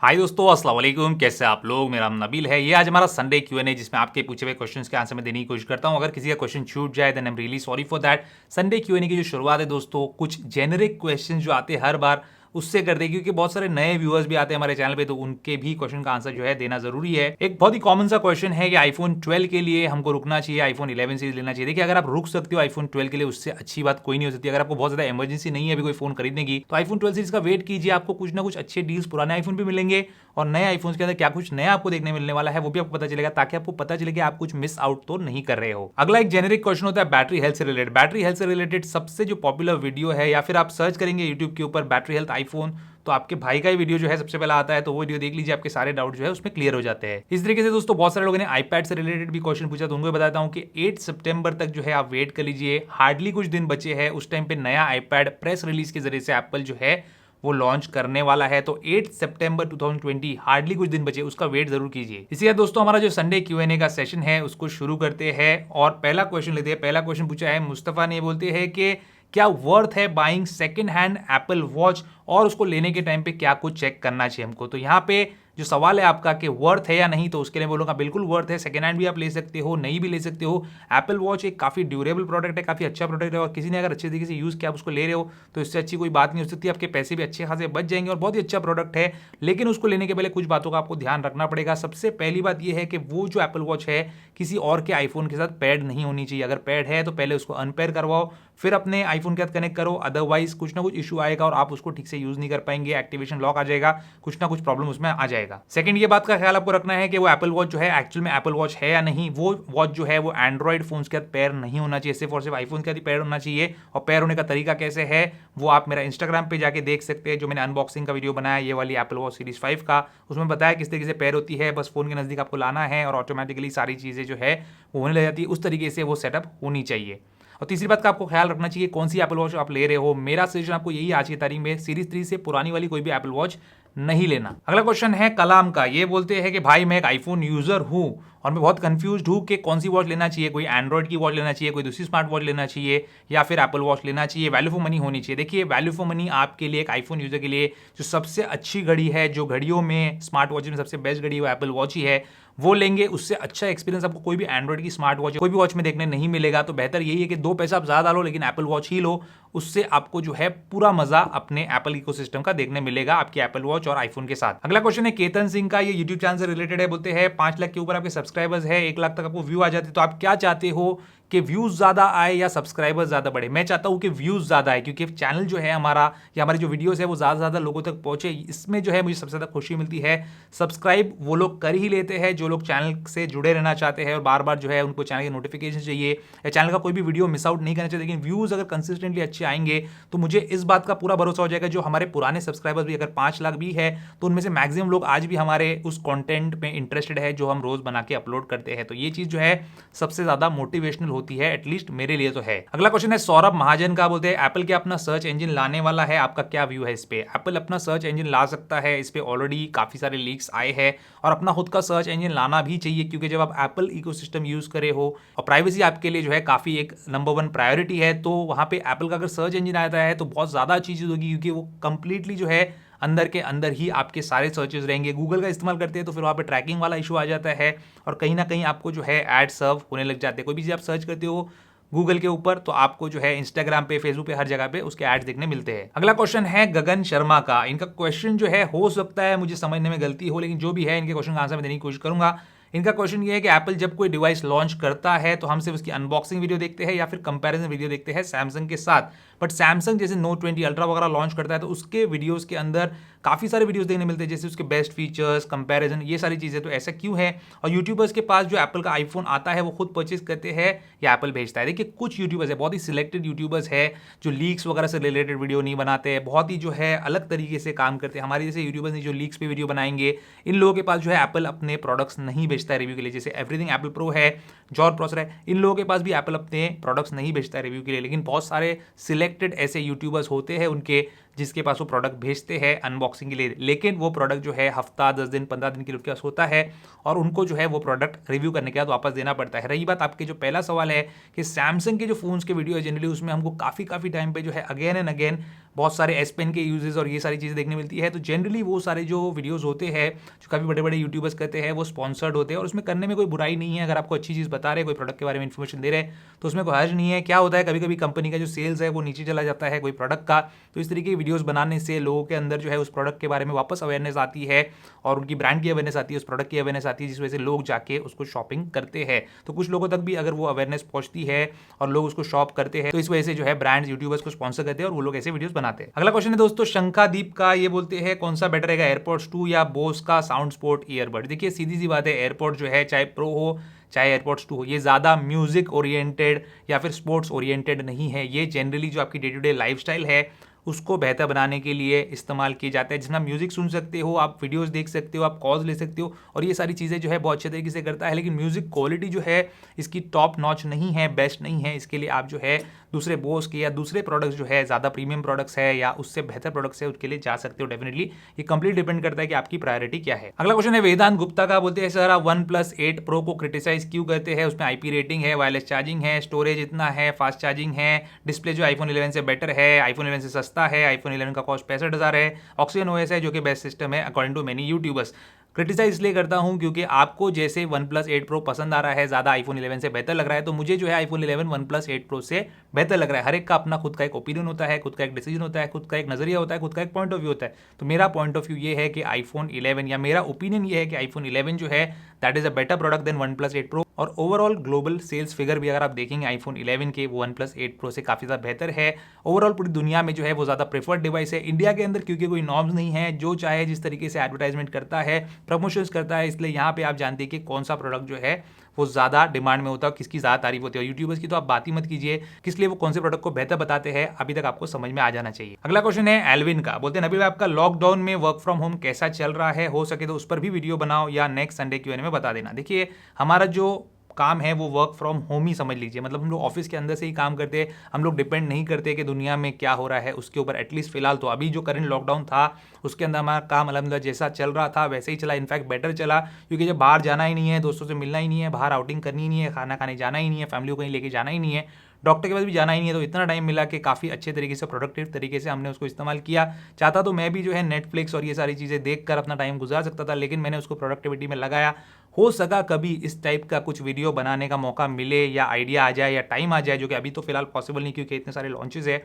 हाय दोस्तों, अस्सलाम वालेकुम। कैसे आप लोग? मेरा नाम नबील है। ये आज हमारा संडे Q&A जिसमें आपके पूछे हुए क्वेश्चंस के आंसर मैं देने की कोशिश करता हूं। अगर किसी का क्वेश्चन छूट जाए then I am really sorry for that. Sunday Q&A की जो शुरुआत है दोस्तों, कुछ जेनेरिक क्वेश्चन जो आते हैं हर बार उससे कर दे, क्योंकि बहुत सारे नए व्यूअर्स भी आते हैं हमारे चैनल पे, तो उनके भी क्वेश्चन का आंसर जो है देना जरूरी है। एक बहुत ही कॉमन सा क्वेश्चन है कि आईफोन 12 के लिए हमको रुकना चाहिए, आईफोन 11 सीरीज लेना चाहिए। देखिए, अगर आप रुक सकते हो आईफोन 12 के लिए, उससे अच्छी बात कोई नहीं हो सकती। अगर आपको बहुत ज्यादा इमरजेंसी नहीं है अभी कोई फोन खरीदने की, तो आईफोन 12 सीरीज का वेट कीजिए। आपको कुछ ना कुछ अच्छे डील्स पुराने आईफोन पे मिलेंगे और नए आईफोन के अंदर क्या कुछ नया आपको देखने मिलने वाला है वो भी आपको पता चलेगा, ताकि आपको पता चले कि आप कुछ मिस आउट तो नहीं कर रहे हो। अगला एक जेनेरिक क्वेश्चन होता है बैटरी हेल्थ से रिलेटेड। बैटरी हेल्थ से रिलेटेड सबसे जो पॉपुलर वीडियो है, या फिर आप सर्च करेंगे यूट्यूब के ऊपर बैटरी हेल्थ आईफोन, तो आपके भाई का ही वीडियो जो है सबसे पहला आता है, तो वो वीडियो देख लीजिए, आपके सारे डाउट जो है उसमें क्लियर हो जाते हैं। इस तरीके से दोस्तों बहुत सारे लोगों ने आईपैड से रिलेटेड भी क्वेश्चन पूछा, तो उनको बताता हूं कि 8 सितंबर तक जो है आप वेट कर लीजिए। हार्डली कुछ दिन बचे हैं, उस टाइम पे नया आईपैड प्रेस रिलीज के जरिए से एप्पल जो है वो लॉन्च करने वाला है। तो 8 सितंबर 2020, हार्डली कुछ दिन बचे, उसका वेट जरूर कीजिए। इसी के दोस्तों हमारा जो संडे Q&A का सेशन है उसको शुरू करते हैं और पहला क्वेश्चन लेते हैं। पहला क्वेश्चन पूछा है मुस्तफा ने, बोलते हैं कि क्या वर्थ है buying second hand Apple watch, और उसको लेने के टाइम पे क्या कुछ चेक करना चाहिए हमको। तो यहाँ पे जो सवाल है आपका कि वर्थ है या नहीं, तो उसके लिए बोलूंगा बिल्कुल वर्थ है। सेकंड हैंड भी आप ले सकते हो, नई भी ले सकते हो। एप्पल वॉच एक काफी ड्यूरेबल प्रोडक्ट है, काफी अच्छा प्रोडक्ट है, और किसी ने अगर अच्छे तरीके से यूज किया आप उसको ले रहे हो, तो इससे अच्छी कोई बात नहीं हो सकती। आपके पैसे भी अच्छे खासे बच जाएंगे और बहुत ही अच्छा प्रोडक्ट है। लेकिन उसको लेने के पहले कुछ बातों का आपको ध्यान रखना पड़ेगा। सबसे पहली बात यह है कि वो जो एप्पल वॉच है किसी और के आईफोन के साथ पेड नहीं होनी चाहिए। अगर पेड है तो पहले उसको अनपेयर करवाओ, फिर अपने आईफोन के साथ कनेक्ट करो, अदरवाइज कुछ ना कुछ इशू आएगा और आप उसको ठीक से यूज नहीं कर पाएंगे, एक्टिवेशन लॉक आ जाएगा, कुछ ना कुछ प्रॉब्लम उसमें आ जाएगा। सेकंड, ये बात का ख्याल आपको रखना है कि वो एप्पल वॉच जो है एक्चुअल में एप्पल वॉच है या नहीं। वो वॉच जो है वो एंड्रॉइड फोन के साथ पेयर नहीं होना चाहिए, सिर्फ और सिर्फ आईफोन के साथ पेयर होना चाहिए। और पेयर होने का तरीका कैसे है वो आप मेरा इंस्टाग्राम पे जाके देख सकते हैं, जो मैंने अनबॉक्सिंग का वीडियो बनाया ये वाली एप्पल वॉच सीरीज 5 का, उसमें बताया किस तरीके से पेयर होती है। बस फोन के नजदीक आपको लाना है और ऑटोमेटिकली सारी चीजें जो है वो होने लग जाती है। उस तरीके से वो सेटअप होनी चाहिए। और तीसरी बात का आपको ख्याल रखना चाहिए कौन सी एप्पल वॉच आप ले रहे हो। मेरा सजेशन आपको यही आज की तारीख में सीरीज 3 से पुरानी वाली कोई भी एप्पल वॉच नहीं लेना। अगला क्वेश्चन है कलाम का। ये बोलते हैं कि भाई मैं एक आईफोन यूजर हूं और मैं बहुत कंफ्यूज्ड हूं कि कौन सी वॉच लेना चाहिए। कोई एंड्रॉइड की वॉच लेना चाहिए, कोई दूसरी स्मार्ट वॉच लेना चाहिए, या फिर एप्पल वॉच लेना चाहिए। वैल्यू फॉर मनी होनी चाहिए। देखिए, वैल्यू फॉर मनी आपके लिए एक आईफोन यूजर के लिए जो सबसे अच्छी घड़ी है, जो घड़ियों में स्मार्ट वॉच में सबसे बेस्ट घड़ी है वो एप्पल वॉच ही है, वो लेंगे। उससे अच्छा एक्सपीरियंस आपको कोई भी एंड्रॉइड की स्मार्ट वॉच कोई भी वॉच में देखने नहीं मिलेगा। तो बेहतर यही है कि 2 पैसा आप ज्यादा डालो लेकिन एप्पल वॉच ही लो। उससे आपको जो है पूरा मजा अपने एप्पल इकोसिस्टम का देखने मिलेगा आपकी एप्पल वॉच और आईफोन के साथ। अगला क्वेश्चन है केतन सिंह का। ये यूट्यूब चैनल से रिलेटेड है। बोलते हैं 5 लाख के ऊपर आपके सब्सक्राइबर्स है, 1 लाख तक आपको व्यू आ जाते, तो आप क्या चाहते हो कि व्यूज ज्यादा आए या सब्सक्राइबर्स ज्यादा बढ़े? मैं चाहता हूं कि व्यूज ज्यादा आए, क्योंकि चैनल जो है हमारा या हमारी जो वीडियोस है वो ज्यादा से ज्यादा लोगों तक पहुंचे। इसमें जो है मुझे सबसे ज्यादा खुशी मिलती है। सब्सक्राइब वो लोग कर ही लेते हैं जो लोग चैनल से जुड़े रहना चाहते हैं और बार बार जो है उनको चैनल की नोटिफिकेशन चाहिए या चैनल का कोई भी वीडियो मिस आउट नहीं करना चाहिए। लेकिन व्यूज अगर कंसिस्टेंटली अच्छे आएंगे तो मुझे इस बात का पूरा भरोसा हो जाएगा, जो हमारे पुराने सब्सक्राइबर्स भी अगर 5 लाख भी है तो उनमें से मैक्सिमम लोग आज भी हमारे उस कंटेंट में इंटरेस्टेड है जो हम रोज बना के अपलोड करते हैं। तो ये चीज जो है सबसे ज्यादा मोटिवेशनल होती है, एटलीस्ट मेरे लिए तो है। अगला क्वेश्चन है सौरभ महाजन का। बोलते हैं एप्पल क्या अपना सर्च इंजन लाने वाला है, आपका क्या व्यू है इस पे? एप्पल अपना सर्च इंजन ला सकता है, इस पे ऑलरेडी काफी सारे लीक्स आए हैं, और अपना खुद का सर्च इंजन लाना भी चाहिए, क्योंकि जब आप एप्पल इकोसिस्टम यूज करे हो और प्राइवेसी आपके लिए जो है काफी एक नंबर 1 प्रायोरिटी है, तो वहां पे एप्पल का अगर सर्च इंजन आता है तो बहुत ज्यादा अच्छी चीज होगी, क्योंकि वो कंप्लीटली जो है अंदर के अंदर ही आपके सारे सर्चेस रहेंगे। गूगल का इस्तेमाल करते हैं तो फिर वहाँ पे ट्रैकिंग वाला इशू आ जाता है, और कहीं ना कहीं आपको जो है एड सर्व होने लग जाते हैं। कोई भी चीज़ आप सर्च करते हो गूगल के ऊपर तो आपको जो है इंस्टाग्राम पे, फेसबुक पे, हर जगह पे उसके एड्स देखने मिलते हैं। अगला क्वेश्चन है गगन शर्मा का। इनका क्वेश्चन जो है हो सकता है मुझे समझने में गलती हो, लेकिन जो भी है इनके क्वेश्चन का आंसर मैं देने की कोशिश करूंगा। इनका क्वेश्चन ये है कि एप्पल जब कोई डिवाइस लॉन्च करता है तो हम सिर्फ उसकी अनबॉक्सिंग वीडियो देखते हैं या फिर कंपैरिजन वीडियो देखते हैं सैमसंग के साथ। बट सैमसंग जैसे नोट 20 अल्ट्रा वगैरह लॉन्च करता है तो उसके वीडियोस के अंदर काफी सारे वीडियोस देखने मिलते हैं, जैसे उसके बेस्ट फीचर्स, कंपैरिजन, ये सारी चीजें। तो ऐसा क्यों है? और यूट्यूबर्स के पास जो एप्पल का आईफोन आता है वो खुद परचेज करते हैं या एप्पल भेजता है? देखिए, कुछ यूट्यूबर्स है, बहुत ही सिलेक्टेड यूट्यूबर्स है जो लीक्स वगैरह से रिलेटेड वीडियो नहीं बनाते हैं, बहुत ही जो है अलग तरीके से काम करते हैं। हमारे जैसे यूट्यूबर्स नहीं जो लीक्स पे वीडियो बनाएंगे, इन लोगों के पास जो है एप्पल अपने प्रोडक्ट्स नहीं बेचता है रिव्यू के लिए। जैसे एवरीथिंग एप्पल प्रो है, जॉर्ज प्रोसेसर है, इन लोगों के पास भी एप्पल अपने प्रोडक्ट्स नहीं बेचता है रिव्यू के लिए। लेकिन बहुत सारे सिलेक्टेड ऐसे यूट्यूबर्स होते हैं, उनके जिसके पास वो प्रोडक्ट भेजते हैं अनबॉक्सिंग के लिए, लेकिन वो प्रोडक्ट जो है हफ्ता 10 दिन 15 दिन के लिए उनके पास होता है और उनको जो है वो प्रोडक्ट रिव्यू करने के बाद वापस देना पड़ता है। रही बात आपके जो पहला सवाल है कि सैमसंग के जो फोन्स के वीडियो है जनरली उसमें हमको काफ़ी टाइम पे जो है अगेन एंड अगेन बहुत सारे एस पेन के यूजेस और ये सारी चीज़ें देखने मिलती है। तो जनरली वो सारे जो वीडियोस होते हैं जो काफ़ी बड़े बड़े यूट्यूबर्स करते हैं वो स्पॉन्सर्ड होते हैं और उसमें करने में कोई बुराई नहीं है। अगर आपको अच्छी चीज़ बता रहे हैं, कोई प्रोडक्ट के बारे में इन्फॉर्मेशन दे रहे हैं तो उसमें कोई हर्ज नहीं है। क्या होता है कभी कभी कंपनी का जो सेल्स है वो नीचे चला जाता है कोई प्रोडक्ट का, तो इस तरीके की वीडियोस बनाने से लोगों के अंदर जो है उस प्रोडक्ट के बारे में वापस अवेयरनेस आती है और उनकी ब्रांड की अवेयरनेस आती है, उस प्रोडक्ट की अवेयरनेस आती है, जिस वजह से लोग जाके उसको शॉपिंग करते हैं। तो कुछ लोगों तक भी अगर वो अवेयरनेस पहुंचती है और लोग उसको शॉप करते हैं तो इस वजह से जो है ब्रांड्स यूट्यूबर्स को स्पॉन्सर करते हैं और वो लोग ऐसे वीडियोस बनाते हैं। अगला क्वेश्चन है दोस्तों शंखादीप का, ये बोलते हैं कौन सा बेटर रहेगा एयरपॉड्स 2 या बोस का साउंड स्पोर्ट ईयरबड। देखिए सीधी सी बात है, एयरपॉड जो है चाहे प्रो हो चाहे एयरपॉड्स 2 हो, ये ज़्यादा म्यूजिक ओरिएंटेड या फिर स्पोर्ट्स ओरिएंटेड नहीं है। ये जनरली जो आपकी डे टू डे लाइफस्टाइल है उसको बेहतर बनाने के लिए इस्तेमाल किए जाते हैं, जिसमें आप म्यूजिक सुन सकते हो, आप वीडियोस देख सकते हो, आप कॉल्स ले सकते हो और ये सारी चीज़ें जो है बहुत अच्छे तरीके से करता है। लेकिन म्यूजिक क्वालिटी जो है इसकी टॉप नॉच नहीं है, बेस्ट नहीं है। इसके लिए आप जो है दूसरे बोस के या दूसरे प्रोडक्ट्स जो है ज़्यादा प्रीमियम प्रोडक्ट्स है या उससे बेहतर प्रोडक्ट्स है उसके लिए जा सकते हो डेफिनेटली। ये कंप्लीट डिपेंड करता है कि आपकी प्रायोरिटी क्या है। अगला क्वेश्चन है वेदांत गुप्ता का, बोलते हैं सर आप OnePlus 8 Pro को क्रिटिसाइज क्यों करते हैं? उसमें IP रेटिंग है, वायरलेस चार्जिंग है, स्टोरेज इतना है, फास्ट चार्जिंग है, डिस्प्ले जो iPhone 11 से बेटर है, iPhone 11 से सस्ता है, iPhone 11 का कॉस्ट 65,000 है, ऑक्सीजन OS है जो कि बेस्ट सिस्टम है according to many YouTubers. Criticise इसलिए करता हूं क्योंकि आपको जैसे OnePlus 8 Pro पसंद आ रहा है, ज़्यादा iPhone 11 से बेहतर लग रहा है, तो मुझे जो है iPhone 11 OnePlus 8 Pro से बेहतर लग रहा है। हर एक का अपना खुद का एक ओपिनियन होता है, खुद का एक डिसीजन होता है, खुद का एक नजरिया होता है, खुद का एक पॉइंट ऑफ व्यू होता है। तो मेरा पॉइंट ऑफ व्यू ये है कि iPhone 11 या मेरा ओपिनियन ये है कि iPhone 11 जो है that is a better product than OnePlus 8 Pro। और ओवरऑल ग्लोबल सेल्स फिगर भी अगर आप देखेंगे iPhone 11 के वो OnePlus 8 Pro से काफ़ी ज़्यादा बेहतर है। ओवरऑल पूरी दुनिया में जो है वो ज़्यादा प्रेफर्ड डिवाइस है। इंडिया के अंदर क्योंकि कोई नॉर्म्स नहीं है, जो चाहे जिस तरीके से एडवर्टाइजमेंट करता है, प्रमोशंस करता है, इसलिए यहाँ पे आप जानते हैं कि कौन सा प्रोडक्ट जो है वो ज़्यादा डिमांड में होता है, किसकी ज़्यादा तारीफ होती है। यूट्यूबर्स की तो आप बात ही मत कीजिए, किस लिए वो कौन से प्रोडक्ट को बेहतर बताते हैं अभी तक आपको समझ में आ जाना चाहिए। अगला क्वेश्चन है एल्विन का, बोलते हैं नबील आपका लॉकडाउन में वर्क फ्रॉम होम कैसा चल रहा है, हो सके तो उस पर भी वीडियो बनाओ या नेक्स्ट संडे Q&A में बता देना। देखिए हमारा जो काम है वो वर्क फ्रॉम होम ही समझ लीजिए, मतलब हम लोग ऑफिस के अंदर से ही काम करते हैं, हम लोग डिपेंड नहीं करते कि दुनिया में क्या हो रहा है उसके ऊपर। एटलीस्ट फिलहाल तो अभी जो करंट लॉकडाउन था उसके अंदर हमारा काम अल्हम्दुलिल्लाह जैसा चल रहा था वैसे ही चला, इनफैक्ट बेटर चला, क्योंकि जब बाहर जाना ही नहीं है, दोस्तों से मिलना ही नहीं है, बाहर आउटिंग करनी ही नहीं है, खाना खाने जाना ही नहीं है, फैमिली को कहीं लेके जाना ही नहीं है, डॉक्टर के पास भी जाना ही नहीं है, तो इतना टाइम मिला कि काफ़ी अच्छे तरीके से प्रोडक्टिव तरीके से हमने उसको इस्तेमाल किया। चाहता तो मैं भी जो है नेटफ्लिक्स और ये सारी चीज़ें देखकर अपना टाइम गुजार सकता था, लेकिन मैंने उसको प्रोडक्टिविटी में लगाया। हो सका कभी इस टाइप का कुछ वीडियो बनाने का मौका मिले या आइडिया आ जाए या टाइम आ जाए, जो कि अभी तो फिलहाल पॉसिबल नहीं क्योंकि इतने सारे लॉन्चेस है,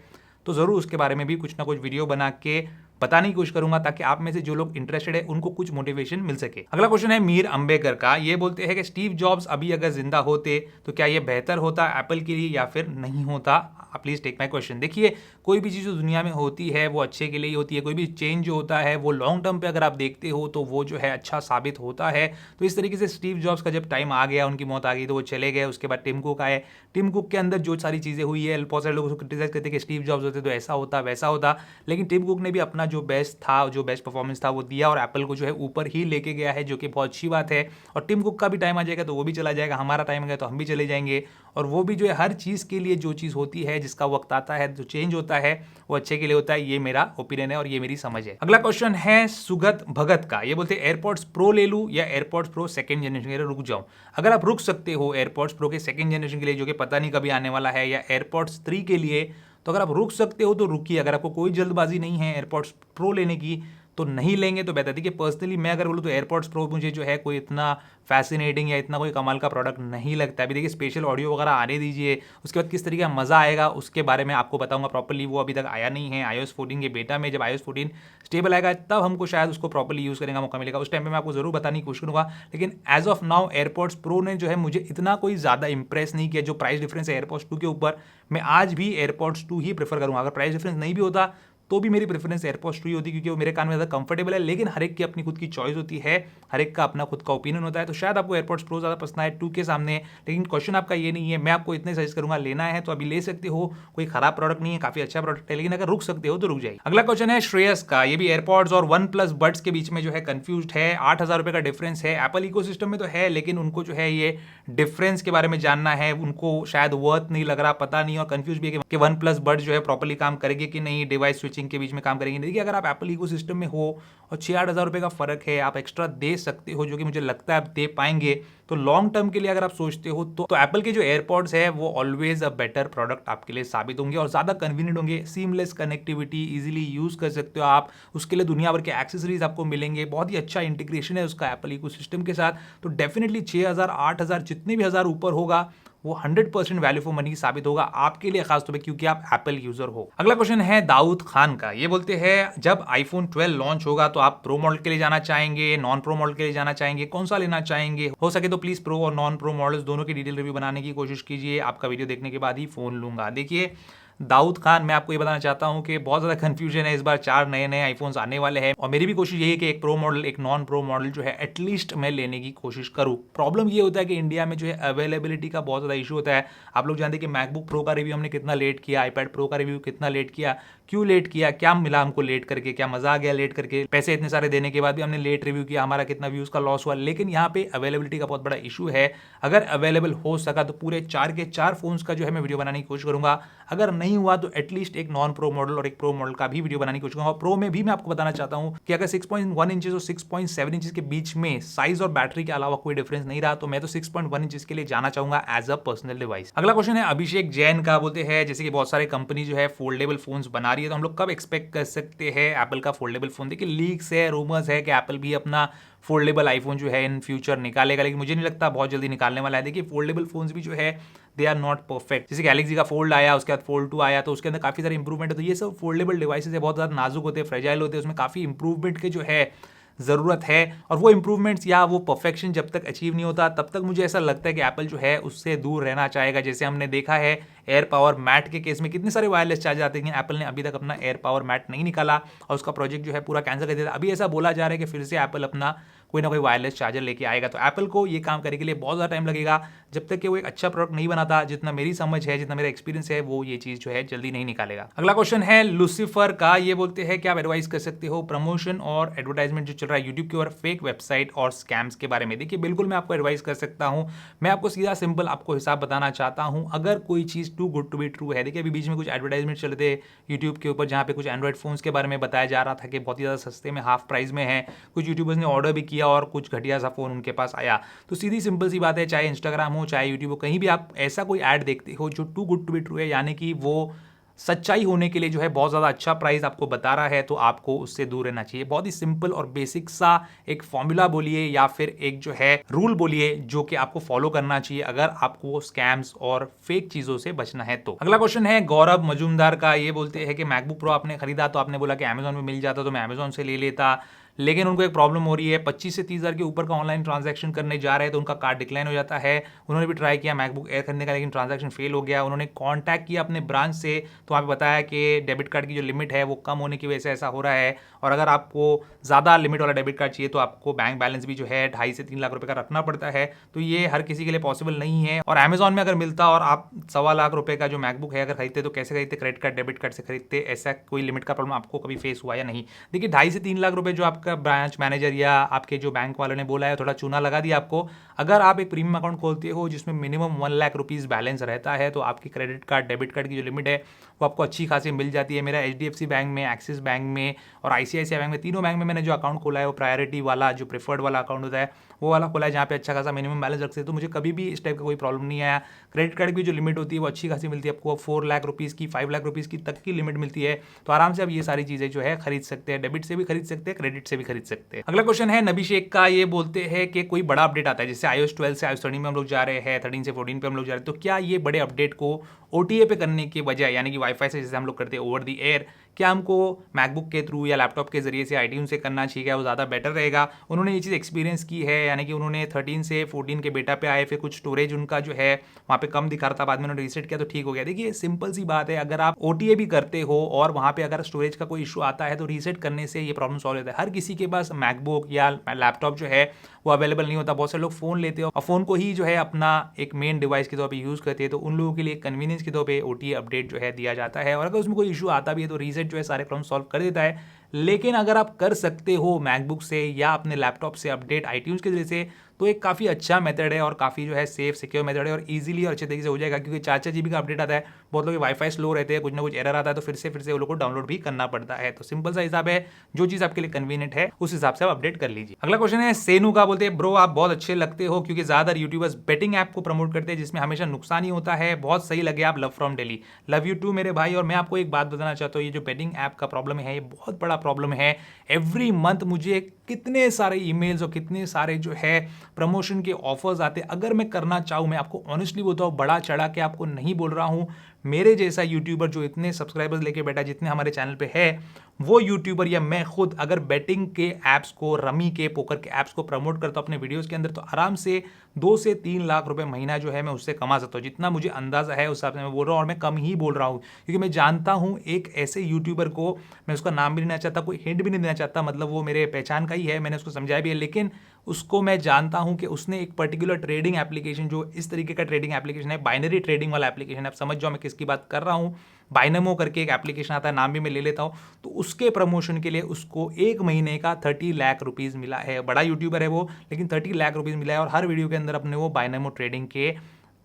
तो ज़रूर उसके बारे में भी कुछ ना कुछ वीडियो बना के बताने की कोशिश करूंगा ताकि आप में से जो लोग इंटरेस्टेड है उनको कुछ मोटिवेशन मिल सके। अगला क्वेश्चन है मीर अंबेकर का, ये बोलते हैं कि स्टीव जॉब्स अभी अगर जिंदा होते तो क्या ये बेहतर होता एप्पल के लिए या फिर नहीं होता? Please take my question. देखिए कोई भी चीज़ जो दुनिया में होती है वो अच्छे के लिए ही होती है, कोई भी चेंज जो होता है वो लॉन्ग टर्म पे अगर आप देखते हो तो वो जो है अच्छा साबित होता है। तो इस तरीके से स्टीव जॉब्स का जब टाइम आ गया, उनकी मौत आ गई तो वो चले गए। उसके बाद टिम कुक आए, टिम कुक के अंदर जो सारी चीज़ें हुई है, बहुत सारे लोग उसको क्रिटिसाइज करते कि स्टीव जॉब्स होते तो ऐसा होता वैसा होता, लेकिन टिम कुक ने भी अपना जो बेस्ट था, जो बेस्ट परफॉर्मेंस था वो दिया और एप्पल को जो है ऊपर ही लेके गया है, जो कि बहुत अच्छी बात है। और टिम कुक का भी टाइम आ जाएगा तो वो भी चला जाएगा, हमारा टाइम आ गया तो हम भी चले जाएंगे। और वो भी जो है हर चीज़ के लिए जो चीज़ होती है, जिसका वक्त आता है, जो चेंज होता है वो अच्छे के लिए होता है। ये मेरा ओपिनियन है और ये मेरी समझ है। अगला क्वेश्चन है सुगत भगत का, ये बोलते हैं एयरपॉड्स प्रो ले लूं या एयरपॉड्स प्रो सेकंड जनरेशन के लिए रुक जाऊं? अगर आप रुक सकते हो एयरपॉड्स प्रो के सेकंड जनरेशन के लिए, जो कि पता नहीं कभी आने वाला है, या एयरपॉड्स 3 के लिए, तो अगर आप रुक सकते हो तो रुकिए। अगर आपको कोई जल्दबाजी नहीं है एयरपॉड्स प्रो लेने की तो नहीं लेंगे तो बेहतर। देखिए पर्सनली मैं अगर बोलूँ तो एयरपॉड्स प्रो मुझे जो है कोई इतना फैसिनेटिंग या इतना कोई कमाल का प्रोडक्ट नहीं लगता। अभी देखिए स्पेशल ऑडियो वगैरह आने दीजिए, उसके बाद किस तरीके का मज़ा आएगा उसके बारे में आपको बताऊंगा प्रॉपर्ली। वो अभी तक आया नहीं है iOS 14 के बेटा में। जब iOS 14 स्टेबल आएगा तब हमको शायद उसको प्रॉपर्ली यूज़ करने का मौका मिलेगा, उस टाइम पे मैं आपको जरूर बताने की कोशिश करूँगा। लेकिन as of now AirPods Pro ने जो है मुझे इतना कोई ज़्यादा इंप्रेस नहीं किया। जो प्राइस डिफरेंस है एयरपॉड्स 2 के ऊपर, मैं आज भी एयरपॉड्स 2 ही प्रेफर करूँगा। अगर प्राइस डिफरेंस नहीं भी होता तो भी मेरी प्रेफरेंस एयरपॉड्स 2 ही होती, क्योंकि वो मेरे कान में ज़्यादा कंफर्टेबल है। लेकिन हर एक की अपनी खुद की चॉइस होती है, हर एक का अपना खुद का ओपिनियन होता है। तो शायद आपको एयरपॉड्स प्रो ज़्यादा पसंद आए 2 के सामने, लेकिन क्वेश्चन आपका ये नहीं है। मैं आपको इतने सजेस्ट करूंगा, लेना है तो अभी ले सकते हो, कोई खराब प्रोडक्ट नहीं है, काफ़ी अच्छा प्रोडक्ट है, लेकिन अगर रुक सकते हो तो रुक जाइए। अगला क्वेश्चन है श्रेयस का, ये भी एयरपॉड्स और OnePlus बड्स के बीच में जो है कंफ्यूज है। 8,000 रुपये का डिफरेंस है, एप्पल इकोसिस्टम में तो है, लेकिन उनको जो है ये डिफरेंस के बारे में जानना है, उनको शायद वर्थ नहीं लग रहा, पता नहीं, और कंफ्यूज भी है कि OnePlus बड्स जो है प्रॉपर्ली काम करेगी कि नहीं, डिवाइस स्विच चिंग के बीच में काम करेंगे। देखिए अगर आप एप्पल इकोसिस्टम में हो और 6-8 हज़ार रुपये का फ़र्क है, आप एक्स्ट्रा दे सकते हो, जो कि मुझे लगता है आप दे पाएंगे, तो लॉन्ग टर्म के लिए अगर आप सोचते हो तो एप्पल के जो एयरपॉड्स है वो ऑलवेज अ बेटर प्रोडक्ट आपके लिए साबित होंगे और ज़्यादा कन्वीनियंट होंगे। सीमलेस कनेक्टिविटी, इजीली यूज़ कर सकते हो आप, उसके लिए दुनिया भर के एक्सेसरीज आपको मिलेंगे, बहुत ही अच्छा इंटीग्रेशन है उसका एप्पल इकोसिस्टम के साथ। तो डेफिनेटली 6,000 8,000 जितने भी हज़ार ऊपर होगा वो 100% वैल्यू फॉर मनी साबित होगा आपके लिए, खासतौर पे क्योंकि आप एप्पल यूजर हो। अगला क्वेश्चन है दाऊद खान का। ये बोलते हैं जब आईफोन 12 लॉन्च होगा तो आप प्रो मॉडल के लिए जाना चाहेंगे, नॉन प्रो मॉडल के लिए जाना चाहेंगे, कौन सा लेना चाहेंगे? हो सके तो प्लीज प्रो और नॉन प्रो मॉडल्स दोनों की डिटेल रिव्यू बनाने की कोशिश कीजिए। आपका वीडियो देखने के बाद ही फोन लूंगा। देखिए दाऊद खान, मैं आपको ये बताना चाहता हूं कि बहुत ज्यादा कंफ्यूजन है इस बार, 4 नए आईफोन्स आने वाले हैं और मेरी भी कोशिश यही है कि एक प्रो मॉडल एक नॉन प्रो मॉडल जो है एटलीस्ट मैं लेने की कोशिश करूं। प्रॉब्लम ये होता है कि इंडिया में जो है अवेलेबिलिटी का बहुत ज्यादा इशू होता है। आप लोग जानते हैं कि मैकबुक प्रो का रिव्यू हमने कितना लेट किया, आईपैड प्रो का रिव्यू कितना लेट किया, क्यों लेट किया, क्या मिला हमको लेट करके, क्या मजा आ गया लेट करके, पैसे इतने सारे देने के बाद भी हमने लेट रिव्यू किया, हमारा कितना व्यूज का लॉस हुआ। लेकिन यहाँ पे अवेलेबिलिटी का बहुत बड़ा इशू है। अगर अवेलेबल हो सका तो पूरे 4 के 4 फोन्स का जो है मैं वीडियो बनाने की कोशिश करूंगा। अगर नहीं हुआ तो एटलीस्ट एक नॉन प्रो मॉडल और एक प्रो मॉडल का भी वीडियो बनाने की कोशिश करूंगा। प्रो में भी मैं आपको बताना चाहता हूं कि अगर 6.1 इंचेस और 6.7 इंचेस के बीच में साइज और बैटरी के अलावा कोई डिफरेंस नहीं रहा तो मैं तो 6.1 इंचेस के लिए जाना चाहूंगा एज अ पर्सनल डिवाइस। अगला क्वेश्चन है अभिषेक जैन का। बोलते हैं जैसे कि बहुत सारे कंपनी जो है फोल्डेबल फोन्स बना रही है, तो हम लोग कब एक्सपेक्ट कर सकते हैं एप्पल का फोल्डेबल फोन? देखिए लीक्स है, रूमर्स है कि एप्पल भी अपना फोल्डेबल आईफोन जो है इन फ्यूचर निकालेगा, लेकिन मुझे नहीं लगता बहुत जल्दी निकालने वाला है। देखिए फोल्डेबल फोन्स भी जो है दे आर नॉट परफेक्ट। जैसे गैलेक्सी का फोल्ड आया, उसके बाद फोल्ड 2 आया, तो उसके अंदर काफी सारे इंप्रूवमेंट है। तो ये सब फोल्डेबल डिवाइसेज है, बहुत ज्यादा नाजुक होते हैं, फ्रेजाइल होते हैं, उसमें काफी इंप्रूवमेंट के जो है ज़रूरत है। और वो इंप्रूवमेंट्स या वो परफेक्शन जब तक अचीव नहीं होता तब तक मुझे ऐसा लगता है कि एप्पल जो है उससे दूर रहना चाहेगा। जैसे हमने देखा है एयर पावर मैट के केस में कितने सारे वायरलेस चार्ज आते हैं, एप्पल ने अभी तक अपना एयर पावर मैट नहीं निकाला और उसका प्रोजेक्ट जो है पूरा कैंसिल कर दिया। अभी ऐसा बोला जा रहा है कि फिर से एप्पल अपना कोई ना कोई वायरलेस चार्जर लेके आएगा। तो एप्पल को ये काम करने के लिए बहुत ज़्यादा टाइम लगेगा जब तक कि वो एक अच्छा प्रोडक्ट नहीं बनाता। जितना मेरी समझ है, जितना मेरा एक्सपीरियंस है, वो ये चीज़ जो है जल्दी नहीं निकालेगा। अगला क्वेश्चन है लूसीफर का। ये बोलते हैं कि आप एडवाइस कर सकते हो प्रमोशन और एडवर्टाइजमेंट जो चल रहा है यूट्यूब के ऊपर फेक वेबसाइट और स्कैम्स के बारे में? देखिए बिल्कुल मैं आपको एडवाइस कर सकता हूं। मैं आपको सीधा सिंपल आपको हिसाब बताना चाहता हूं। अगर कोई चीज़ too good to be true है, देखिए अभी बीच में कुछ एडवर्टाइजमेंट चल रहे थे यूट्यूब के ऊपर जहाँ पे कुछ एंड्रॉइड फोन्स के बारे में बताया जा रहा था कि बहुत ही ज़्यादा सस्ते में, हाफ प्राइस में है। कुछ यूट्यूबर्स ने ऑर्डर भी किया और कुछ घटिया सा फोन उनके पास आया। तो सीधी सिंपल सी बात है, चाहे इंस्टाग्राम हो चाहे यूट्यूब हो, कहीं भी आप ऐसा कोई ऐड देखते हो जो too good to be true है, यानी कि वो सच्चाई होने के लिए जो है बहुत ज़्यादा अच्छा प्राइस आपको बता रहा है, तो आपको उससे दूर रहना चाहिए। बहुत ही सिंपल और बेसिक सा एक फॉर्मूला बोलिए या फिर एक जो है रूल बोलिए जो कि आपको फॉलो करना चाहिए अगर आपको स्कैम्स और फेक चीज़ों से बचना है तो। अगला क्वेश्चन है गौरव मजूमदार का। ये बोलते हैं कि मैकबुक प्रो आपने खरीदा तो आपने बोला कि अमेजॉन में मिल जाता तो मैं अमेजॉन से ले लेता, लेकिन उनको एक प्रॉब्लम हो रही है, 25 से 30 हज़ार के ऊपर का ऑनलाइन ट्रांजैक्शन करने जा रहे हैं तो उनका कार्ड डिक्लाइन हो जाता है। उन्होंने भी ट्राई किया मैकबुक एयर खरीदने का, लेकिन ट्रांजैक्शन फेल हो गया। उन्होंने कांटेक्ट किया अपने ब्रांच से, तो वहाँ पे बताया कि डेबिट कार्ड की जो लिमिट है वो कम होने की वजह से ऐसा हो रहा है, और अगर आपको ज़्यादा लिमिट वाला डेबिट कार्ड चाहिए तो आपको बैंक बैलेंस भी जो है 2.5 से 3 लाख रुपये का रखना पड़ता है। तो ये हर किसी के लिए पॉसिबल नहीं है। और अमेजॉन में अगर मिलता और आप 1.25 लाख रुपये का जो मैकबुक है अगर खरीदते तो कैसे खरीदते? क्रेडिट कार्ड डेबिट कार्ड से खरीदते। ऐसा कोई लिमिट का प्रॉब्लम आपको कभी फेस हुआ या नहीं? देखिए 2.5 से 3 लाख रुपये जो आपका ब्रांच मैनेजर या आपके जो बैंक वालों ने बोला है, थोड़ा चूना लगा दिया आपको। अगर आप एक प्रीमियम अकाउंट खोलते हो जिसमें मिनिमम 1 लाख रुपीज़ बैलेंस रहता है तो आपकी क्रेडिट कार्ड डेबिट कार्ड की जो लिमिट है वो आपको अच्छी खासी मिल जाती है। मेरा HDFC बैंक में, एक्सिस बैंक में और ICICI बैंक में, तीनों बैंक में मैंने जो अकाउंट खोला है वो प्रायोरिटी वाला, जो प्रेफर्ड वाला अकाउंट होता है वो वाला खोला है, जहाँ पे अच्छा खासा मिनिमम बैलेंस रखते हैं। तो मुझे कभी भी इस टाइप का कोई प्रॉब्लम नहीं आया। क्रेडिट कार्ड की जो लिमिट होती है वो अच्छी खासी मिलती है आपको, 4 लाख रुपीज़ की, 5 लाख रुपीज़ की तक की लिमिट मिलती है। तो आराम से आप ये सारी चीज़ें जो है खरीद सकते हैं, डेबिट से भी खरीद सकते हैं, क्रेडिट से भी खरीद सकते हैं। अगला क्वेश्चन है नबी शेख का। ये बोलते हैं कि कोई बड़ा अपडेट आता है, जैसे iOS 12 से iOS 13 में हम लोग जा रहे हैं, 13 से 14 पे हम लोग जा रहे हैं, तो क्या ये बड़े अपडेट को OTA पे करने के बजाय, यानी कि वाईफाई से जैसे हम लोग करते हैं ओवर दी एयर, क्या हमको मैकबुक के थ्रू या लैपटॉप के जरिए से iTunes से करना चाहिए? क्या वो ज़्यादा बेटर रहेगा? उन्होंने ये चीज़ एक्सपीरियंस की है, यानी कि उन्होंने 13 से 14 के बेटा पे आए, फिर कुछ स्टोरेज उनका जो है वहाँ पे कम दिखा रहा था, बाद में उन्होंने रीसेट किया तो ठीक हो गया। देखिए सिंपल सी बात है, अगर आप OTA भी करते हो और वहाँ पे अगर स्टोरेज का कोई इशू आता है तो रीसेट करने से ये प्रॉब्लम सॉल्व होता है। हर किसी के पास मैकबुक या लैपटॉप जो है वो अवेलेबल नहीं होता। बहुत सारे लोग फ़ोन लेते हो और फ़ोन को ही जो है अपना एक मेन डिवाइस के तौर पे यूज़ करते हैं, तो उन लोगों के लिए कन्वीनियंस के तौर पे OTA अपडेट जो है दिया जाता है, और अगर उसमें कोई इशू आता भी है तो रीसेट जो है सारे प्रॉब्लम सॉल्व कर देता है। लेकिन अगर आप कर सकते हो मैकबुक से या अपने लैपटॉप से अपडेट iTunes के जरिए से, तो एक काफ़ी अच्छा मेथड है और काफ़ी जो है सेफ सिक्योर मेथड है और ईजिली और अच्छे तरीके से हो जाएगा, क्योंकि 4 GB का अपडेट आता है, बहुत लोग वाईफाई स्लो रहते हैं, कुछ ना कुछ एरर आता है, तो फिर से वो लोग को डाउनलोड भी करना पड़ता है। तो सिंपल सा हिसाब है, जो चीज़ आपके लिए कन्वीनियंट है उस हिसाब से आप अपडेट कर लीजिए। अगला क्वेश्चन है सेनू का, बोलते हैं ब्रो आप बहुत अच्छे लगते हो, क्योंकि ज़्यादातर यूट्यूबर्स बेटिंग ऐप को प्रमोट करते हैं जिसमें हमेशा नुकसान ही होता है, बहुत सही लगे आप, love from Delhi. Love you too मेरे भाई। और मैं आपको एक बात बताना चाहता हूँ, ये जो बेटिंग ऐप का प्रॉब्लम है ये बहुत बड़ा प्रॉब्लम है। एवरी मंथ मुझे कितने सारे ईमेल्स और कितने सारे जो है प्रमोशन के ऑफर्स आते हैं। अगर मैं करना चाहूँ, मैं आपको ऑनेस्टली बोलता हूँ, बड़ा चढ़ा के आपको नहीं बोल रहा हूँ, मेरे जैसा यूट्यूबर जो इतने सब्सक्राइबर्स लेके बैठा जितने हमारे चैनल पे है, वो यूट्यूबर या मैं खुद अगर बेटिंग के ऐप्स को, रमी के, पोकर के ऐप्स को प्रमोट करता हूँ अपने वीडियोस के अंदर, तो आराम से 2 से 3 लाख रुपए महीना जो है मैं उससे कमा सकता हूँ। जितना मुझे अंदाजा है उस हिसाब से मैं बोल रहा हूँ, और मैं कम ही बोल रहा हूँ, क्योंकि मैं जानता हूँ एक ऐसे यूट्यूबर को, मैं उसका नाम भी नहीं देना चाहता, कोई हिंट भी नहीं देना चाहता, मतलब वो मेरे पहचान का ही है, मैंने उसको समझाया भी है, लेकिन उसको मैं जानता हूं कि उसने एक पर्टिकुलर ट्रेडिंग एप्लीकेशन, जो इस तरीके का ट्रेडिंग एप्लीकेशन है, बाइनरी ट्रेडिंग वाला एप्लीकेशन है, आप समझ जाओ मैं किसकी बात कर रहा हूं। बाइनमो करके एक एप्लीकेशन आता है, नाम भी मैं ले लेता हूं, तो उसके प्रमोशन के लिए उसको 1 महीने का 30 लाख रुपीज मिला है। बड़ा यूट्यूबर है वो, लेकिन 30 लाख रुपीज मिला है, और हर वीडियो के अंदर अपने वो बाइनमो ट्रेडिंग के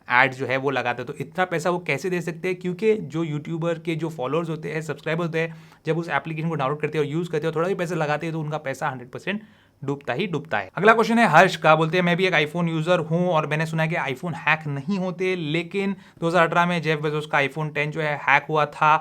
एड जो है वो लगाते हैं। तो इतना पैसा वो कैसे दे सकते हैं? क्योंकि जो यूट्यूबर के जो फॉलोअर्स होते हैं, सब्सक्राइबर्स होते हैं, जब उस एप्लीकेशन को डाउनलोड करते हैं और यूज़ करते हैं, थोड़ा भी पैसा लगाते हैं, तो उनका पैसा 100% डूबता ही डूबता है। अगला क्वेश्चन है हर्ष का, बोलते हैं मैं भी एक आईफोन यूजर हूं और मैंने सुना है कि आईफोन हैक नहीं होते, लेकिन 2018 में जेफ बेजोस का आईफोन 10 जो है हैक हुआ था।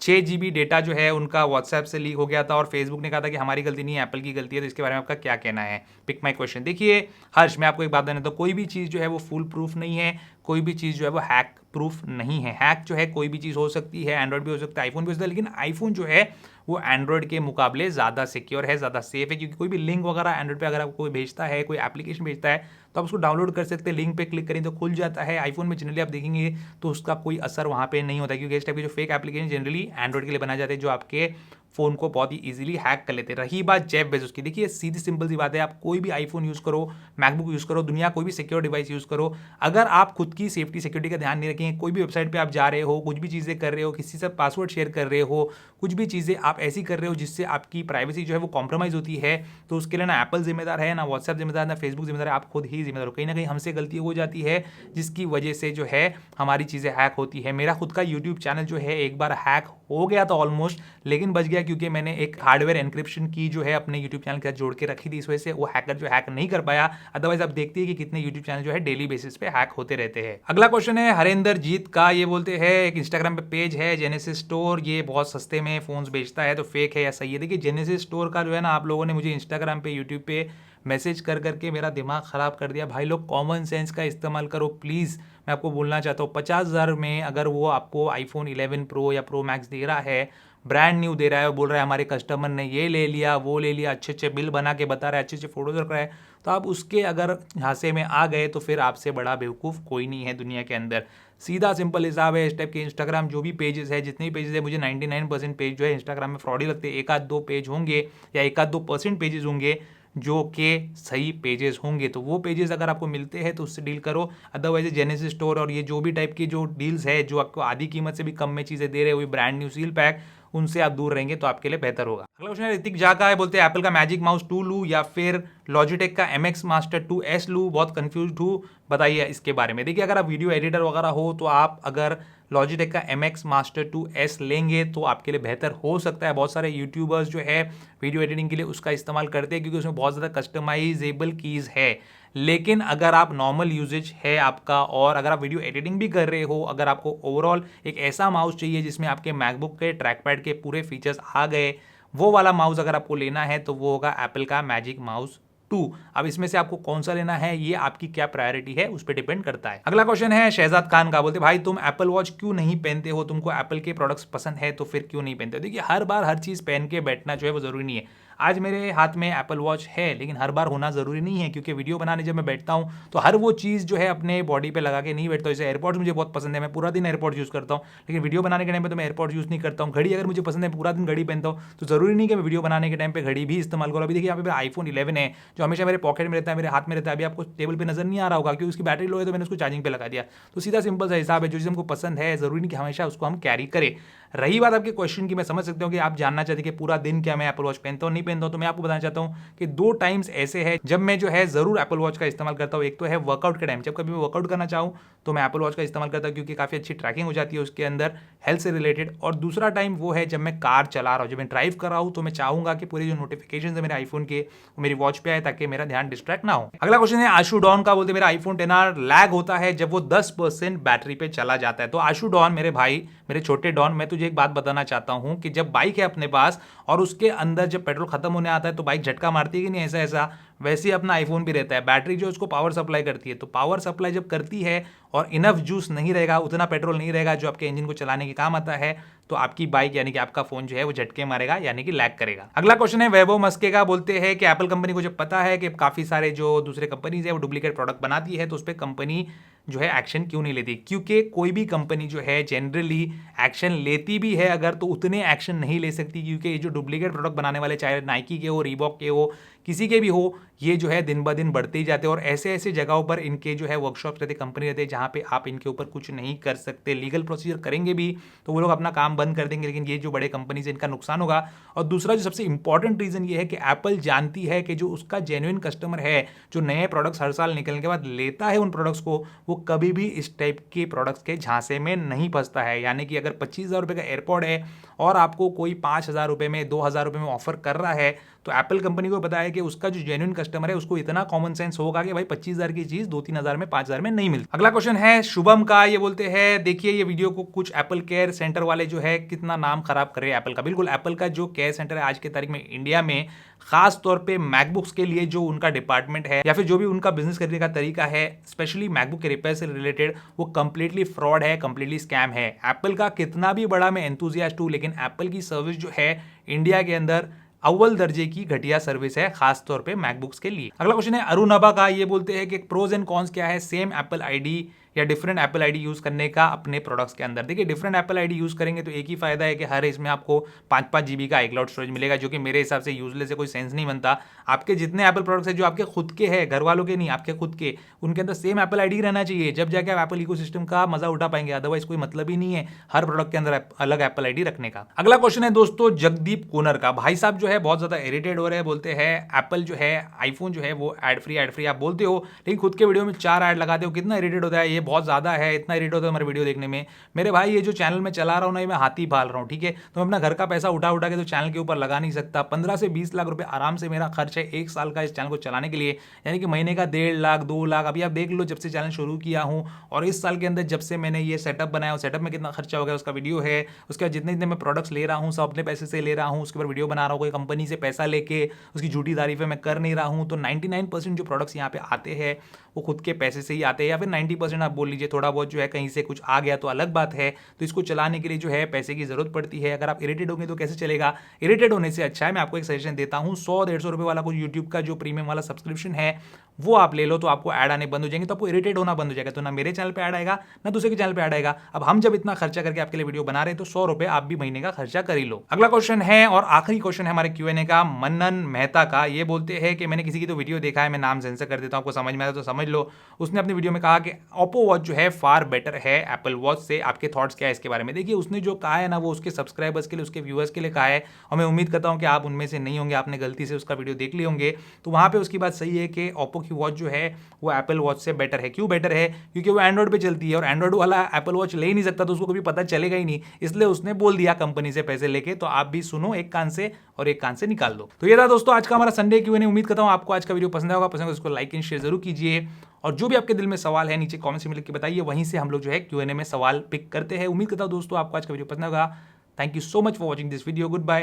6 GB डेटा जो है उनका व्हाट्सएप से लीक हो गया था, और फेसबुक ने कहा था कि हमारी गलती नहीं है, एप्पल की गलती है। तो इसके बारे में आपका क्या कहना है? Pick my question. देखिए हर्ष, मैं आपको एक बात बताना, तो कोई भी चीज़ जो है वो फुल प्रूफ नहीं है, कोई भी चीज़ जो है वो हैक प्रूफ नहीं है। हैक जो है कोई भी चीज़ हो सकती है, एंड्रॉइड भी हो सकता है, आईफोन भी हो सकता है, लेकिन आईफोन जो है वो एंड्रॉइड के मुकाबले ज़्यादा सिक्योर है, ज़्यादा सेफ है, क्योंकि कोई भी लिंक वगैरह एंड्रॉइड पे अगर आपको कोई भेजता है, कोई एप्लीकेशन भेजता है, तो आप उसको डाउनलोड कर सकते हैं, लिंक पे क्लिक करें तो खुल जाता है। आईफोन में जनरली आप देखेंगे तो उसका कोई असर वहाँ पे नहीं होता, क्योंकि इस टाइप के जो फेक एप्लीकेशन जनरली एंड्रॉइड के लिए बनाए जाते हैं, जो आपके फोन को बहुत ही इजीली हैक कर लेते हैं। रही बात जेफ बेजोस की, देखिए सीधी सिंपल सी बात है, आप कोई भी आईफोन यूज़ करो, मैकबुक यूज़ करो, दुनिया कोई भी सिक्योर डिवाइस यूज़ करो, अगर आप खुद की सेफ्टी सिक्योरिटी का ध्यान नहीं रखेंगे, कोई भी वेबसाइट पे आप जा रहे हो, कुछ भी चीज़ें कर रहे हो, किसी से पासवर्ड शेयर कर रहे हो, कुछ भी चीज़ें आप ऐसी कर रहे हो जिससे आपकी प्राइवेसी जो है वो कॉम्प्रोमाइज़ होती है, तो उसके लिए ना एप्पल जिम्मेदार है, ना व्हाट्सएप जिम्मेदार, ना फेसबुक जिम्मेदार है, आप खुद ही जिम्मेदार हो। कहीं ना कहीं हमसे गलती हो जाती है, जिसकी वजह से जो है हमारी चीज़ें हैक होती है। मेरा खुद का यूट्यूब चैनल जो है एक बार हैक हो गया था ऑलमोस्ट, लेकिन बच गया, क्योंकि मैंने एक हार्डवेयर एनक्रिप्शन की जो है अपने यूट्यूब चैनल के साथ जोड़ के रखी थी, इस वजह से वो हैकर जो हैक नहीं कर पाया। अदरवाइज आप देखते हैं कि कितने यूट्यूब चैनल जो है डेली बेसिस पे हैक होते रहते हैं। अगला क्वेश्चन है हरेंद्र जीत का, ये बोलते हैं एक इंस्टाग्राम पे पेज है जेनेसिस स्टोर, ये बहुत सस्ते में फोन्स बेचता है, तो फेक है या सही है? देखिए जेनेसिस स्टोर का जो है ना, आप लोगों ने मुझे इंस्टाग्राम पे, यूट्यूब पे मैसेज कर करके मेरा दिमाग ख़राब कर दिया। भाई लोग कॉमन सेंस का इस्तेमाल करो प्लीज़, मैं आपको बोलना चाहता हूँ। 50,000 में अगर वो आपको आईफोन 11 प्रो या प्रो मैक्स दे रहा है, ब्रांड न्यू दे रहा है, बोल रहा है हमारे कस्टमर ने ये ले लिया, वो ले लिया, अच्छे अच्छे बिल बना के बता रहा है, अच्छे अच्छे फोटोज रख रहा है, तो आप उसके अगर झांसे में आ गए तो फिर आपसे बड़ा बेवकूफ़ कोई नहीं है दुनिया के अंदर। सीधा सिंपल हिसाब है। इस टाइप के इंस्टाग्राम जो भी पेजेस है, जितने भी पेजेस है, मुझे 99% पेज जो है इंस्टाग्राम में फ्रॉड ही लगते हैं। 1-2 पेज होंगे या 1-2% पेजेस होंगे जो कि सही पेजेस होंगे, तो वो पेजेस अगर आपको मिलते हैं तो उससे डील करो। अदरवाइज जेनेसिस स्टोर और ये जो भी टाइप की जो डील्स है, जो आपको आधी कीमत से भी कम में चीज़ें दे रहे हुए ब्रांड न्यू सील पैक, उनसे आप दूर रहेंगे तो आपके लिए बेहतर होगा। अगला क्वेश्चन है ऋतिक झा का है, बोलते हैं एप्पल का मैजिक माउस 2 लूँ या फिर लॉजिटेक का MX मास्टर 2S लूँ, बहुत कंफ्यूज हूँ, बताइए इसके बारे में। देखिए अगर आप वीडियो एडिटर वगैरह हो तो आप अगर लॉजिटेक का MX मास्टर 2S लेंगे तो आपके लिए बेहतर हो सकता है। बहुत सारे यूट्यूबर्स जो है वीडियो एडिटिंग के लिए उसका इस्तेमाल करते हैं, क्योंकि उसमें बहुत ज़्यादा कस्टमाइजेबल कीज़ है। लेकिन अगर आप नॉर्मल यूजेज है आपका, और अगर आप वीडियो एडिटिंग भी कर रहे हो, अगर आपको ओवरऑल एक ऐसा माउस चाहिए जिसमें आपके मैकबुक के ट्रैक पैड के पूरे फीचर्स आ गए, वो वाला माउस अगर आपको लेना है तो वो होगा एप्पल का मैजिक माउस 2। अब इसमें से आपको कौन सा लेना है, ये आपकी क्या प्रायोरिटी है उस पर डिपेंड करता है। अगला क्वेश्चन है शहजाद खान का, बोलते भाई तुम एप्पल वॉच क्यों नहीं पहनते हो, तुमको एप्पल के प्रोडक्ट्स पसंद है तो फिर क्यों नहीं पहनते हो? देखिए हर बार हर चीज़ पहन के बैठना जो है वो ज़रूरी नहीं है। आज मेरे हाथ में एप्पल वॉच है, लेकिन हर बार होना ज़रूरी नहीं है, क्योंकि वीडियो बनाने जब मैं बैठता हूँ तो हर वो चीज़ जो है अपने बॉडी पे लगा के नहीं बैठता हूँ। जैसे एयरपॉड्स मुझे बहुत पसंद है, मैं पूरा दिन एयरपॉड्स यूज़ करता हूँ, लेकिन वीडियो बनाने के टाइम पे तो मैं एयरपॉड्स यूज़ नहीं करता हूँ। घड़ी अगर मुझे पसंद है, पूरा दिन घड़ी पहनता हूँ, तो ज़रूरी नहीं कि मैं वीडियो बनाने के टाइम पे घड़ी भी इस्तेमाल करूँ। अभी देखिए यहाँ पे आईफोन 11 है जो हमेशा मेरे पॉकेट में रहता है, मेरे हाथ में रहता है। अभी आपको टेबल पे नजर नहीं आ रहा होगा क्योंकि उसकी बैटरी लो है, तो मैंने उसको चार्जिंग पे लगा दिया। तो सीधा सिंपल सा हिसाब है, जो चीज़ हमको पसंद है ज़रूरी नहीं कि हमेशा उसको हम कैरी करें। रही बात आपके क्वेश्चन की, मैं समझ सकता हूँ कि आप जानना चाहते हैं कि पूरा दिन क्या मैं एप्पल वॉच पहनता हूँ नहीं पहनता हूँ, तो मैं आपको बताना चाहता हूँ कि 2 टाइम्स ऐसे हैं जब मैं जो है जरूर एप्पल वॉच का इस्तेमाल करता हूँ। एक तो है वर्कआउट के टाइम, जब कभी मैं वर्कआउट करना चाहूँ तो मैं एप्पल वॉच का इस्तेमाल करता हूँ क्योंकि काफ़ी अच्छी ट्रैकिंग हो जाती है उसके अंदर हेल्थ से रिलेटेड। और दूसरा टाइम वो है जब मैं कार चला रहा हूँ, जब मैं ड्राइव कर रहा हूँ, तो मैं चाहूंगा कि पूरी जो नोटिफिकेशन है मेरे आईफोन के वो मेरी वॉच पे आए ताकि मेरा ध्यान डिस्ट्रैक्ट ना हो। अगला क्वेश्चन है आशु डॉन का, बोलते मेरा आईफोन 10R लैग होता है जब वो 10% बैटरी पे चला जाता है। तो आशु डॉन मेरे भाई, मेरे छोटे डॉन, मैं तुझे एक बात बताना चाहता हूं कि जब बाइक है अपने पास और उसके अंदर जब पेट्रोल खत्म होने आता है तो बाइक झटका मारती है कि नहीं, ऐसा ऐसा वैसे ही अपना आईफोन भी रहता है। बैटरी जो उसको पावर सप्लाई करती है, तो पावर सप्लाई जब करती है और इनफ जूस नहीं रहेगा, उतना पेट्रोल नहीं रहेगा जो आपके इंजन को चलाने के काम आता है, तो आपकी बाइक यानी कि आपका फोन जो है वो झटके मारेगा यानी कि लैग करेगा। अगला क्वेश्चन है वैभव मस्के का, बोलते हैं कि एप्पल कंपनी को जब पता है कि काफी सारे जो दूसरे कंपनीज है वो डुप्लीकेट प्रोडक्ट बनाती है तो उस पर कंपनी जो है एक्शन क्यों नहीं लेती। क्योंकि कोई भी कंपनी जो है जनरली एक्शन लेती भी है अगर, तो उतने एक्शन नहीं ले सकती, क्योंकि ये जो डुप्लीकेट प्रोडक्ट बनाने वाले, चाहे नाइकी के हो, रीबॉक के हो, किसी के भी हो, ये जो है दिन ब दिन बढ़ते ही जाते हैं। और ऐसे ऐसे जगहों पर इनके जो है वर्कशॉप रहते, कंपनी रहते हैं जहां पे आप इनके ऊपर कुछ नहीं कर सकते। लीगल प्रोसीजर करेंगे भी तो वो लोग अपना काम बंद कर देंगे, लेकिन ये जो बड़े कंपनी से इनका नुकसान होगा। और दूसरा जो सबसे इंपॉर्टेंट रीजन ये है कि एप्पल जानती है कि जो उसका जेन्युइन कस्टमर है, जो नए प्रोडक्ट्स हर साल निकलने के बाद लेता है उन प्रोडक्ट्स को, वो कभी भी इस टाइप के प्रोडक्ट्स के झांसे में नहीं फंसता है। यानी कि अगर 25,000 रुपये का एयरपॉड है और आपको कोई 5,000 रुपये में, 2,000 रुपये में ऑफर कर रहा है, तो एप्पल कंपनी को पता है कि उसका जो जेन्युइन कस्टमर है उसको इतना कॉमन सेंस होगा कि भाई 25,000 की चीज 2-3,000 में, 5,000 में नहीं मिलती। अगला क्वेश्चन है शुभम का, ये बोलते हैं देखिए ये वीडियो को कुछ एप्पल केयर सेंटर वाले जो है कितना नाम खराब कर रहे हैं एप्पल का। बिल्कुल, एप्पल का जो केयर सेंटर है आज के तारीख में इंडिया में, खास तौर पे मैकबुक्स के लिए जो उनका डिपार्टमेंट है या फिर जो भी उनका बिजनेस करने का तरीका है, स्पेशली मैकबुक के रिपेयर से रिलेटेड, वो कंप्लीटली फ्रॉड है, कंप्लीटली स्कैम है। एप्पल का कितना भी बड़ा मैं एंथुसियास्ट हूं, लेकिन एप्पल की सर्विस जो है इंडिया के अंदर अव्वल दर्जे की घटिया सर्विस है, खास तौर पे मैकबुक्स के लिए। अगला क्वेश्चन है अरुण नभा का, ये बोलते हैं कि प्रोज एंड कॉन्स क्या है सेम एप्पल आईडी या डिफरेंट एप्पल आईडी यूज करने का अपने प्रोडक्ट्स के अंदर। देखिए डिफरेंट एप्पल आईडी यूज करेंगे तो एक ही फायदा है कि हर इसमें आपको 5-5 GB का iCloud स्टोरेज मिलेगा, जो कि मेरे हिसाब से यूजलेस है, कोई सेंस नहीं बनता। आपके जितने एप्पल प्रोडक्ट्स है जो आपके खुद के हैं, घर वालों के नहीं, आपके खुद के, उनके अंदर सेम एप्पल आईडी रहना चाहिए, जब जाके आप एप्पल इकोसिस्टम का मजा उठा पाएंगे। अदरवाइज कोई मतलब ही नहीं है हर प्रोडक्ट के अंदर अलग एप्पल आईडी रखने का। अगला क्वेश्चन है दोस्तों जगदीप कोनर का, भाई साहब जो है बहुत ज्यादा इरिटेट हो रहे हैं, बोलते हैं एप्पल जो है आईफोन जो है वो एड फ्री आप बोलते हो, लेकिन खुद के वीडियो में 4 ऐड लगाते हो, कितना इरिटेट होता है, ये बहुत ज्यादा है, इतना इरिटेट होता है हमारे वीडियो देखने में। मेरे भाई ये जो चैनल में चला रहा हूँ ना, ये मैं हाथी पाल रहा हूँ, ठीक है, तो मैं अपना घर का पैसा उठा उठा के तो चैनल के ऊपर लगा नहीं सकता। 15 से 20 लाख रुपए आराम से मेरा खर्च है 1 साल का इस चैनल को चलाने के लिए, यानी कि महीने का 1.5 लाख 2 लाख। अभी आप देख लो जब से चैनल शुरू किया हूँ और इस साल के अंदर जब से मैंने ये सेटअप बनाया, सेटअप में कितना खर्चा हो गया उसका वीडियो है। उसके बाद जितने जितने मैं प्रोडक्ट्स ले रहा हूँ सब अपने पैसे से ले रहा हूँ, उसके ऊपर वीडियो बना रहा हूँ, कोई कंपनी से पैसा लेके उसकी झूठी तारीफें मैं कर नहीं रहा हूँ। तो 99% जो प्रोडक्ट्स यहाँ पे आते हैं वो खुद के पैसे से ही आते हैं, या फिर 90% आप बोल लीजिए, थोड़ा बहुत जो है कहीं से कुछ आ गया तो अलग बात है। तो इसको चलाने के लिए जो है पैसे की जरूरत पड़ती है। अगर आप इरिटेट होंगे तो कैसे चलेगा, इरिटेट होने से अच्छा है मैं आपको एक सजेशन देता हूँ, 100-150 रुपये वाला कुछ यूट्यूब का जो प्रीमियम वाला सब्सक्रिप्शन है वो आप ले लो, तो आपको ऐड आने बंद हो जाएंगे, तो आपको इरिटेट होना बंद हो जाएगा। तो ना मेरे चैनल पे ऐड आएगा ना दूसरे के चैनल पे ऐड आएगा। अब हम जब इतना खर्चा करके आपके लिए वीडियो बना रहे हैं तो 100 रुपए आप भी महीने का खर्चा कर ही लो। अगला क्वेश्चन है और आखिरी क्वेश्चन है हमारे Q&A का, मन्नन मेहता का, ये बोलते हैं कि मैंने किसी की तो वीडियो देखा है, मैं नाम सेंसर कर देता हूं, आपको समझ में आया तो समझ लो। उसने अपनी वीडियो में कहा कि ओप्पो वॉच जो है फार बेटर है एप्पल वॉच से, आपके थॉट्स क्या है इसके बारे में। देखिए उसने जो कहा है ना वो उसके सब्सक्राइबर्स के लिए, उसके व्यूअर्स के लिए कहा है, और मैं उम्मीद करता हूं कि आप उनमें से नहीं होंगे, आपने गलती से उसका वीडियो देख लिए होंगे। तो वहां पे उसकी बात सही है कि ओप्पो की वॉच जो है वो एप्पल वॉच से बेटर है। क्यों बेटर है, क्योंकि वो एंड्रॉइड पे चलती है और एंड्रॉइड वाला एप्पल वॉच ले ही नहीं सकता, तो उसको कभी पता चलेगा ही नहीं, इसलिए उसने बोल दिया कंपनी से पैसे लेके। तो आप भी सुनो एक कान से और एक कान से निकाल दो। तो ये था दोस्तों आज का हमारा संडे Q&A। उम्मीद करता हूं आपको आज का वीडियो पसंद आएगा, पसंद उसको लाइक एंड शेयर जरूर कीजिए, और जो भी आपके दिल में सवाल है नीचे कमेंट से मिलकर बताइए, वहीं से हम लोग जो है Q&A में सवाल पिक करते हैं। उम्मीद करता हूं दोस्तों आपको आज का वीडियो पसंद होगा। Thank you so much for watching this video, good bye.